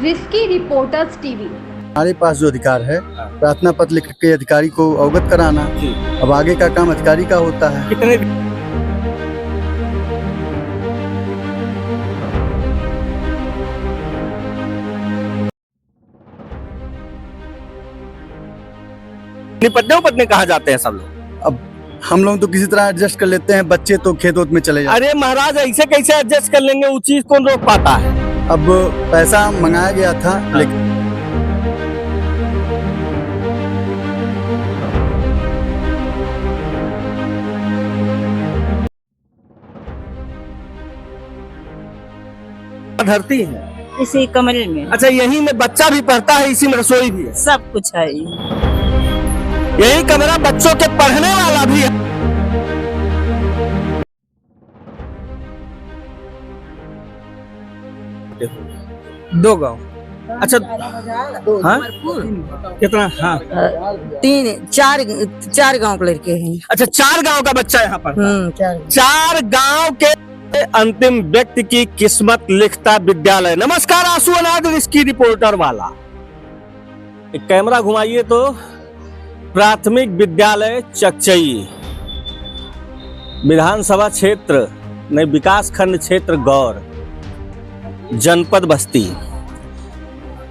Risky reporters TV. हमारे पास जो अधिकार है प्रार्थना पत्र लिख के अधिकारी को अवगत कराना। अब आगे का काम अधिकारी का होता है। कितने निपटने कहा जाते हैं सब लोग। अब हम लोग तो किसी तरह एडजस्ट कर लेते हैं, बच्चे तो खेत में चले जाते अरे महाराज, ऐसे कैसे एडजस्ट कर लेंगे? वो चीज कौन रोक पाता है? हैं। अब पैसा मंगाया गया था लेकिन धरती है इसी कमरे में अच्छा, यही में बच्चा भी पढ़ता है, इसी में रसोई भी है, सब कुछ है। यही कमरा बच्चों के पढ़ने वाला भी है। दो गांव अच्छा, हाँ कितना? हाँ चार गांव के लड़के हैं। अच्छा, 4 गांव का बच्चा यहाँ पर। चार 4 गांव के अंतिम व्यक्ति की किस्मत लिखता विद्यालय। नमस्कार, आंसू अनाज रिस्की रिपोर्टर वाला। एक कैमरा घुमाइए तो प्राथमिक विद्यालय चकचई, विधानसभा क्षेत्र नहीं, विकास खंड क्षेत्र गौर, जनपद बस्ती,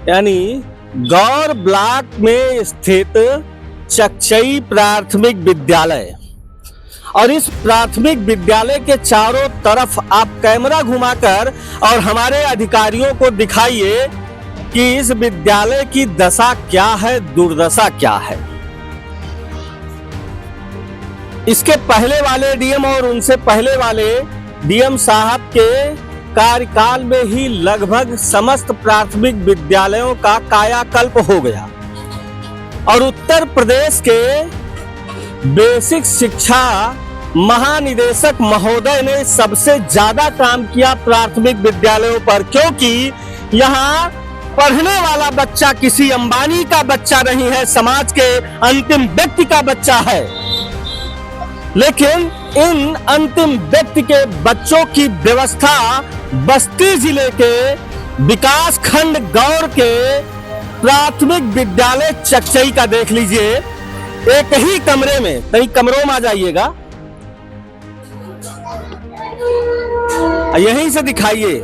यानी गौर ब्लॉक में स्थित चकचई प्राथमिक विद्यालय। और इस प्राथमिक विद्यालय के चारों तरफ आप कैमरा घुमाकर और हमारे अधिकारियों को दिखाइए कि इस विद्यालय की दशा क्या है, दुर्दशा क्या है। इसके पहले वाले डीएम और उनसे पहले वाले डीएम साहब के कार्यकाल में ही लगभग समस्त प्राथमिक विद्यालयों का कायाकल्प हो गया और उत्तर प्रदेश के बेसिक शिक्षा महानिदेशक महोदय ने सबसे ज्यादा काम किया प्राथमिक विद्यालयों पर, क्योंकि यहाँ पढ़ने वाला बच्चा किसी अंबानी का बच्चा नहीं है, समाज के अंतिम व्यक्ति का बच्चा है। लेकिन इन अंतिम व्यक्ति के बच्चों की व्यवस्था बस्ती जिले के विकास खंड गौर के प्राथमिक विद्यालय चकचई का देख लीजिए। एक ही कमरे में, कई कमरों में आ जाइएगा, यहीं से दिखाइए।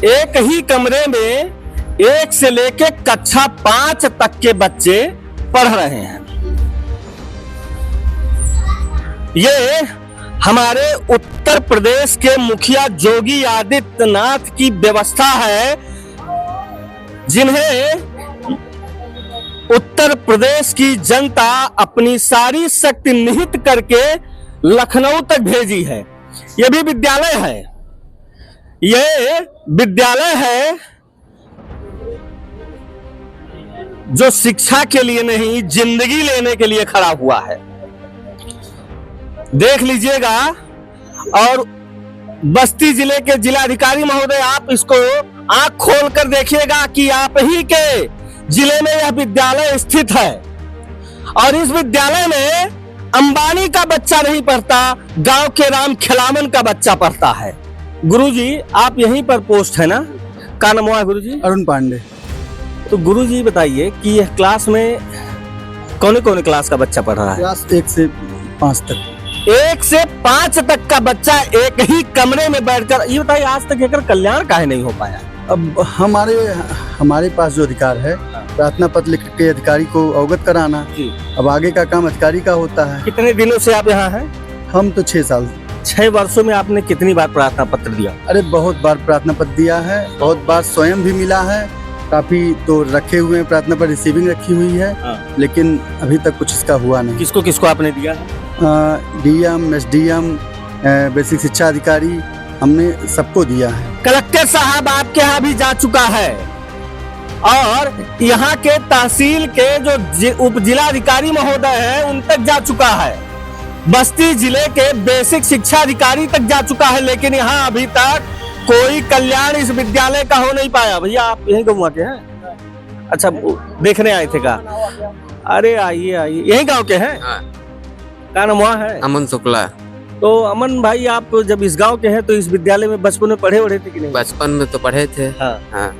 एक ही कमरे में 1 से लेके कक्षा 5 तक के बच्चे पढ़ रहे हैं। ये हमारे उत्तर प्रदेश के मुखिया योगी आदित्यनाथ की व्यवस्था है, जिन्हें उत्तर प्रदेश की जनता अपनी सारी शक्ति निहित करके लखनऊ तक भेजी है। यह भी विद्यालय है, यह विद्यालय है जो शिक्षा के लिए नहीं, जिंदगी लेने के लिए खड़ा हुआ है। देख लीजिएगा। और बस्ती जिले के जिलाधिकारी महोदय, आप इसको आंख खोल कर देखिएगा कि आप ही के जिले में यह विद्यालय स्थित है और इस विद्यालय में अंबानी का बच्चा नहीं पढ़ता, गांव के राम खिलावन का बच्चा पढ़ता है। गुरुजी, आप यहीं पर पोस्ट है ना? क्या नाम हुआ गुरुजी? अरुण पांडे। तो गुरुजी बताइए कि यह क्लास में कौन कौन क्लास का बच्चा पढ़ रहा है? क्लास 1 से 5 तक। 1 से 5 तक का बच्चा एक ही कमरे में बैठकर, ये बताइए आज तक एकर कल्याण काहे नहीं हो पाया? अब हमारे पास जो अधिकार है प्रार्थना पत्र लिख के अधिकारी को अवगत कराना। अब आगे का काम अधिकारी का होता है। कितने दिनों से आप यहाँ हैं? हम तो 6 साल। 6 वर्षों में आपने कितनी बार प्रार्थना पत्र दिया? अरे बहुत बार प्रार्थना पत्र दिया है, बहुत बार स्वयं भी मिला है, काफी तो रखे हुए हैं प्रार्थना पत्र, रिसीविंग रखी हुई है। लेकिन अभी तक कुछ इसका हुआ नहीं। किसको किसको आपने दिया? डीएम, एसडीएम, बेसिक शिक्षा अधिकारी, हमने सबको दिया है। कलेक्टर साहब आपके यहाँ भी जा चुका है और यहाँ के तहसील के जो उप जिलाधिकारी महोदय है उन तक जा चुका है, बस्ती जिले के बेसिक शिक्षा अधिकारी तक जा चुका है, लेकिन यहाँ अभी तक कोई कल्याण इस विद्यालय का हो नहीं पाया। भैया आप यहीं गाँव के हैं? अच्छा, देखने आए थे का? अरे आइए आइए, यही गाँव के हैं? क्या नाम हुआ है? अमन शुक्ला। तो अमन भाई, आप जब इस गांव के हैं तो इस विद्यालय में बचपन में पढ़े थे कि नहीं? बचपन में तो पढ़े थे। हाँ।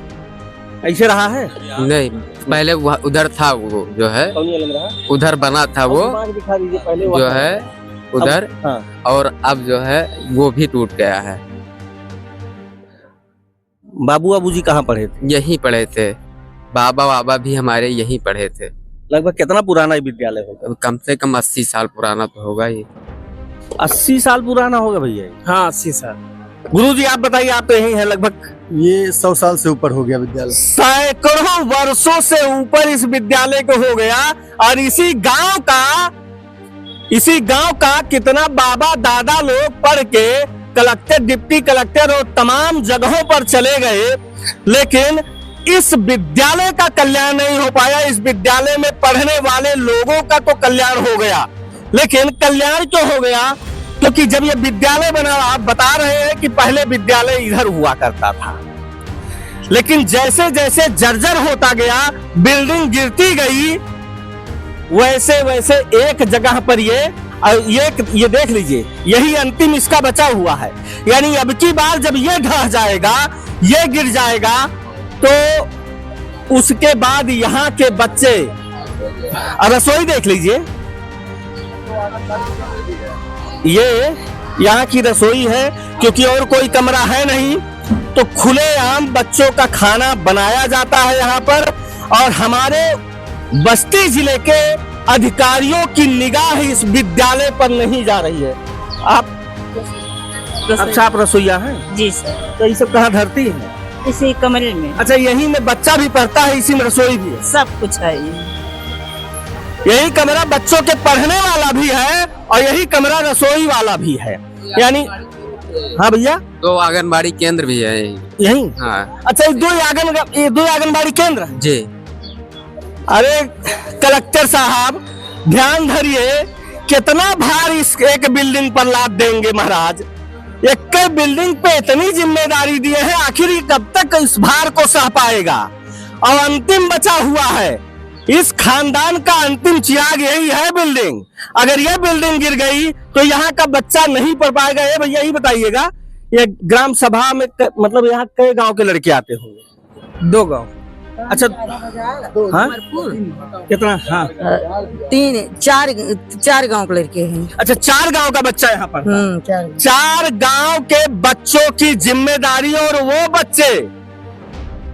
ऐसे रहा है? नहीं, पहले उधर था वो जो है, उधर बना था वो दिखा दीजिए पहले जो है उधर, हाँ। और अब जो है वो भी टूट गया है। बाबू बाबूजी कहाँ पढ़े थे? यहीं पढ़े थे, बाबा भी हमारे यहीं पढ़े थे। लगभग कितना पुराना ये विद्यालय होगा? कम से कम 80 साल पुराना तो होगा ही। 80 साल पुराना होगा भैया? हाँ 80 साल। गुरुजी आप बताइए, आप तो यहीं हैं लगभग। ये 100 साल से ऊपर हो गया विद्यालय। सैकड़ों वर्षों से ऊपर इस विद्यालय को हो गया, और इसी गांव का कितना बाबा दादा लोग पढ़ के कलेक्टर, डिप्टी कलेक्टर और तमाम जगहों पर चले गए, लेकिन इस विद्यालय का कल्याण नहीं हो पाया। इस विद्यालय में पढ़ने वाले लोगों का तो कल्याण हो गया, लेकिन कल्याण क्यों हो गया? क्योंकि जब ये विद्यालय बना, आप बता रहे हैं कि पहले विद्यालय इधर हुआ करता था, लेकिन जैसे जैसे जर्जर होता गया, बिल्डिंग गिरती गई, वैसे वैसे एक जगह पर ये देख लीजिए, यही अंतिम इसका बचा हुआ है। यानी अब की बार जब ये ढह जाएगा, ये गिर जाएगा, तो उसके बाद यहाँ के बच्चे, रसोई देख लीजिए, ये यहाँ की रसोई है, क्योंकि और कोई कमरा है नहीं, तो खुलेआम बच्चों का खाना बनाया जाता है यहाँ पर। और हमारे बस्ती जिले के अधिकारियों की निगाह इस विद्यालय पर नहीं जा रही है। अच्छा, आप रसोईया हैं? जी सर। तो ये सब कहाँ धरती है? इसी कमरे में। अच्छा, यहीं में बच्चा भी पढ़ता है, इसी में रसोई भी है? सब कुछ है। यही कमरा बच्चों के पढ़ने वाला भी है, और यही कमरा रसोई वाला भी है। यानी हाँ भैया, 2 आंगनबाड़ी केंद्र भी है यही। हाँ अच्छा, ये दो आंगनबाड़ी केंद्र जी। अरे कलेक्टर साहब, ध्यान धरिए, कितना भार इस एक बिल्डिंग पर लाद देंगे महाराज। एक बिल्डिंग पे इतनी जिम्मेदारी दिए हैं, आखिर ये कब तक इस भार को सह पाएगा? और अंतिम बचा हुआ है, इस खानदान का अंतिम चिराग यही है बिल्डिंग। अगर यह बिल्डिंग गिर गई तो यहाँ का बच्चा नहीं पढ़ पाएगा। ये भैया ही बताइएगा, ये ग्राम सभा में मतलब यहाँ कई गांव के लड़के आते होंगे? 2 गांव। अच्छा, हाँ कितना? हाँ 4 गांव के लड़के हैं। अच्छा, 4 गांव का बच्चा यहाँ पर? 4 गांव के बच्चों की जिम्मेदारी, और वो बच्चे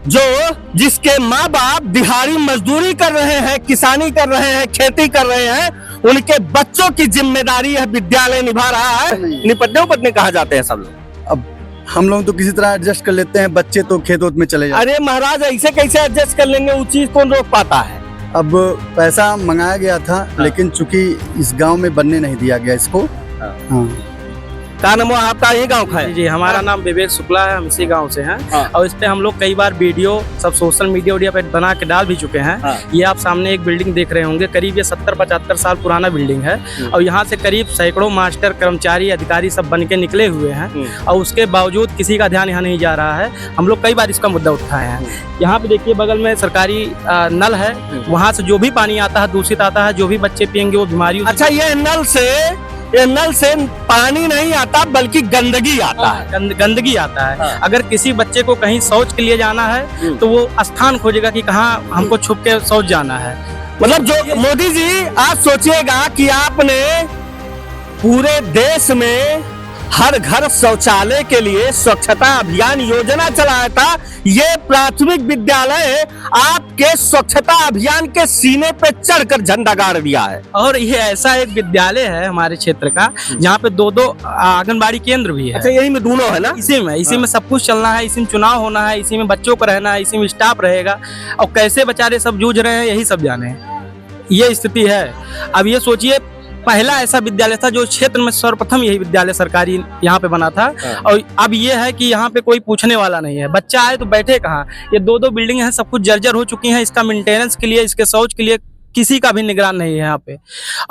जिसके माँ बाप दिहाड़ी मजदूरी कर रहे हैं, किसानी कर रहे हैं, खेती कर रहे हैं, उनके बच्चों की जिम्मेदारी यह विद्यालय निभा रहा है। निपटने कहा जाते हैं सब लोग। अब हम लोग तो किसी तरह एडजस्ट कर लेते हैं, बच्चे तो खेत में चले जाते हैं। अरे महाराज, ऐसे कैसे एडजस्ट कर लेंगे? वो चीज कौन रोक पाता है? अब पैसा मंगाया गया था, लेकिन चूंकि इस गांव में बनने नहीं दिया गया इसको। हाँ। क्या नाम है आपका? ये गांव का है? जी, हमारा नाम विवेक शुक्ला है, हम इसी गांव से हैं। और इस पे हम लोग कई बार वीडियो सब सोशल मीडिया पे बना के डाल भी चुके हैं। ये आप सामने एक बिल्डिंग देख रहे होंगे, करीब ये 70-75 साल पुराना बिल्डिंग है, और यहाँ से करीब सैकड़ों मास्टर, कर्मचारी, अधिकारी सब बन के निकले हुए हैं, और उसके बावजूद किसी का ध्यान यहाँ नहीं जा रहा है। हम लोग कई बार इसका मुद्दा उठाए हैं। यहाँ पे देखिए, बगल में सरकारी नल है, वहाँ से जो भी पानी आता है दूषित आता है, जो भी बच्चे पियेंगे वो बीमारी। अच्छा, ये नल से पानी नहीं आता, बल्कि गंदगी आता है। गंदगी आता है। अगर किसी बच्चे को कहीं शौच के लिए जाना है तो वो स्थान खोजेगा कि कहाँ हमको छुप के शौच जाना है। मतलब जो मोदी जी, आप सोचिएगा कि आपने पूरे देश में हर घर शौचालय के लिए स्वच्छता अभियान योजना चलाया था। ये प्राथमिक विद्यालय आपके स्वच्छता अभियान के सीने पे चढ़कर झंडा गाड़ दिया है। और ये ऐसा एक विद्यालय है हमारे क्षेत्र का, जहाँ पे 2 आंगनबाड़ी केंद्र भी है। अच्छा, यही में दोनों है ना? इसी में सब कुछ चलना है, इसी में चुनाव होना है, इसी में बच्चों को रहना है, इसी में स्टाफ रहेगा, और कैसे बेचारे सब जूझ रहे हैं यही सब जाने। ये स्थिति है। अब ये सोचिए, पहला ऐसा विद्यालय था जो क्षेत्र में सर्वप्रथम यही विद्यालय सरकारी यहाँ पे बना था, और अब ये है कि यहाँ पे कोई पूछने वाला नहीं है। बच्चा आए तो बैठे कहाँ? ये 2 बिल्डिंग हैं, सब कुछ जर्जर हो चुकी हैं। इसका मेंटेनेंस के लिए, इसके शौच के लिए किसी का भी निगरान नहीं है यहाँ पे।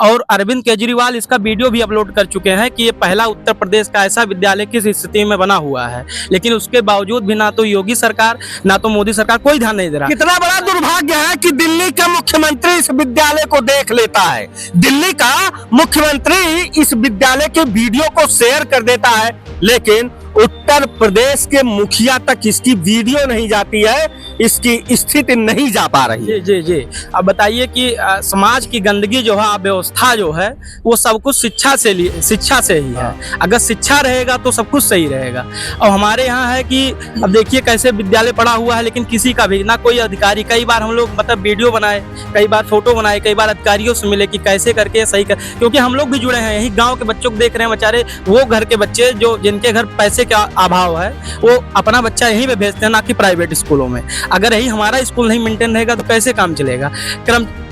और अरविंद केजरीवाल इसका वीडियो भी अपलोड कर चुके हैं कि ये पहला उत्तर प्रदेश का ऐसा विद्यालय किस स्थिति में बना हुआ है, लेकिन उसके बावजूद भी ना तो योगी सरकार ना तो मोदी सरकार कोई ध्यान नहीं दे रहा। कितना बड़ा दुर्भाग्य है कि दिल्ली का मुख्यमंत्री इस विद्यालय को देख लेता है, दिल्ली का मुख्यमंत्री इस विद्यालय के वीडियो को शेयर कर देता है, लेकिन उत्तर प्रदेश के मुखिया तक इसकी वीडियो नहीं जाती है। इसकी स्थिति नहीं जा पा रही। जी जी जी। अब बताइए कि समाज की गंदगी जो है, व्यवस्था जो है, वो सब कुछ शिक्षा से ही है। अगर शिक्षा रहेगा तो सब कुछ सही रहेगा। और हमारे यहाँ है कि अब देखिए कैसे विद्यालय पड़ा हुआ है, लेकिन किसी का भी ना कोई अधिकारी। कई बार हम लोग मतलब वीडियो बनाए, कई बार फोटो बनाए, कई बार अधिकारियों से मिले कि कैसे करके सही कर, क्योंकि हम लोग भी जुड़े हैं यही गाँव के बच्चों को देख रहे हैं। बेचारे वो घर के बच्चे जो जिनके घर पैसे का अभाव है, वो अपना बच्चा यहीं पे भेजते हैं, ना कि प्राइवेट स्कूलों में। अगर यही हमारा स्कूल नहीं मेंटेन रहेगा तो कैसे काम चलेगा।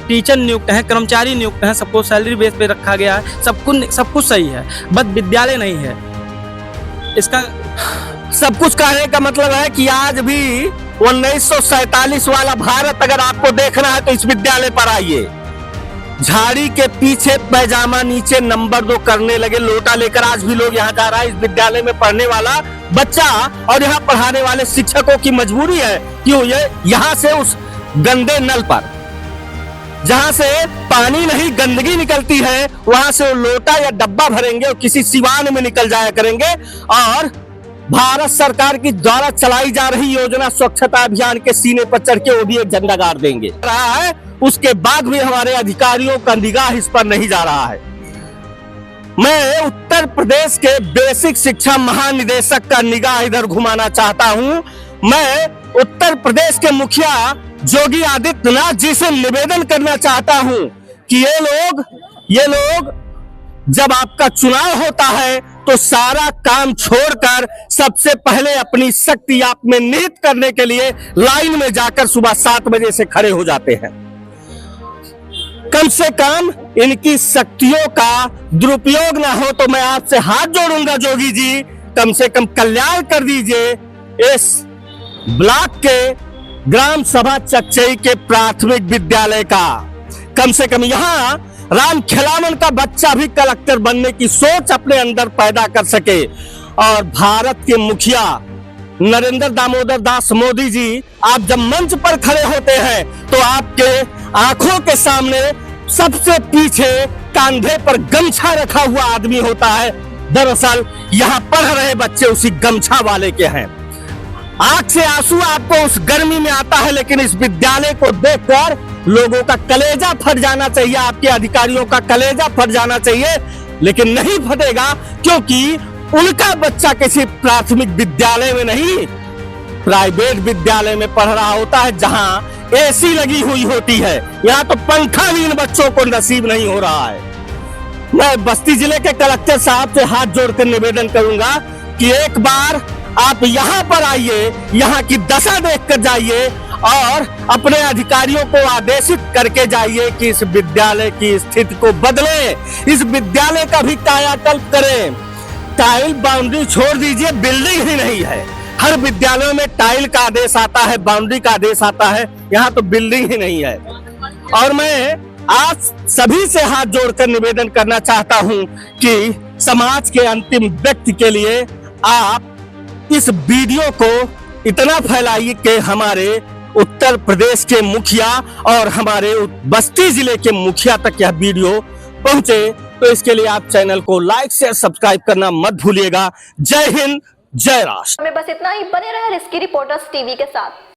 टीचर नियुक्त हैं, कर्मचारी नियुक्त हैं, सबको सैलरी बेस पे रखा गया है, सब कुछ सही है, बस विद्यालय नहीं है। इसका सब कुछ कहने का मतलब है कि आज भी 1947 वाला भारत अगर आपको देखना है तो इस विद्यालय पर आइए। झाड़ी के पीछे पैजामा नीचे नंबर 2 करने लगे लोटा लेकर आज भी लोग यहाँ जा रहा है। इस विद्यालय में पढ़ने वाला बच्चा और यहाँ पढ़ाने वाले शिक्षकों की मजबूरी है कि ये यहाँ से उस गंदे नल पर जहाँ से पानी नहीं गंदगी निकलती है, वहां से वो लोटा या डब्बा भरेंगे और किसी सिवान में निकल जाया करेंगे। और भारत सरकार की द्वारा चलाई जा रही योजना स्वच्छता अभियान के सीने पर चढ़ के वो भी एक झंडा गाड़ देंगे रहा है। उसके बाद भी हमारे अधिकारियों का निगाह इस पर नहीं जा रहा है। मैं उत्तर प्रदेश के बेसिक शिक्षा महानिदेशक का निगाह इधर घुमाना चाहता हूं। मैं उत्तर प्रदेश के मुखिया योगी आदित्यनाथ जी से निवेदन करना चाहता हूं कि ये लोग जब आपका चुनाव होता है तो सारा काम छोड़कर सबसे पहले अपनी शक्ति आप में निहित करने के लिए लाइन में जाकर सुबह 7 बजे से खड़े हो जाते हैं। कम से कम इनकी शक्तियों का दुरुपयोग ना हो तो मैं आपसे हाथ जोड़ूंगा जोगी जी, कम से कम कल्याण कर दीजिए इस ब्लॉक के ग्राम सभा चकचई के प्राथमिक विद्यालय का। कम से कम यहाँ राम खिलावन का बच्चा भी कलेक्टर बनने की सोच अपने अंदर पैदा कर सके। और भारत के मुखिया नरेंद्र दामोदर दास मोदी जी, आप जब मंच पर खड़े होते हैं तो आपके आंखों के सामने सबसे पीछे कंधे पर गमछा रखा हुआ आदमी होता है। दरअसल यहाँ पढ़ रहे बच्चे उसी गमछा वाले के हैं। आंख से आंसू आपको उस गर्मी में आता है, लेकिन इस विद्यालय को देखकर लोगों का कलेजा फट जाना चाहिए, आपके अधिकारियों का कलेजा फट जाना चाहिए, लेकिन नहीं फटेगा क्योंकि उनका बच्चा किसी प्राथमिक विद्यालय में नहीं, प्राइवेट विद्यालय में पढ़ रहा होता है जहां एसी लगी हुई होती है। यहाँ तो पंखा भी इन बच्चों को नसीब नहीं हो रहा है। मैं बस्ती जिले के कलेक्टर साहब से हाथ जोड़कर निवेदन करूंगा कि एक बार आप यहाँ पर आइए, यहाँ की दशा देख कर जाइए और अपने अधिकारियों को आदेशित करके जाइए कि इस विद्यालय की स्थिति को बदलें, इस विद्यालय का भी कायाकल्प करें। टाइल बाउंड्री छोड़ दीजिए, बिल्डिंग ही नहीं है। हर विद्यालयों में टाइल का आदेश आता है, बाउंड्री का आदेश आता है, यहाँ तो बिल्डिंग ही नहीं है। और मैं आज सभी से हाथ जोड़कर निवेदन करना चाहता हूँ कि समाज के अंतिम व्यक्ति के लिए आप इस वीडियो को इतना फैलाइए कि हमारे उत्तर प्रदेश के मुखिया और हमारे बस्ती जिले के मुखिया तक यह वीडियो पहुंचे। तो इसके लिए आप चैनल को लाइक शेयर सब्सक्राइब करना मत भूलिएगा। जय हिंद, जय राष्ट्र। हमें बस इतना ही, बने रहे रिस्की रिपोर्टर्स टीवी के साथ।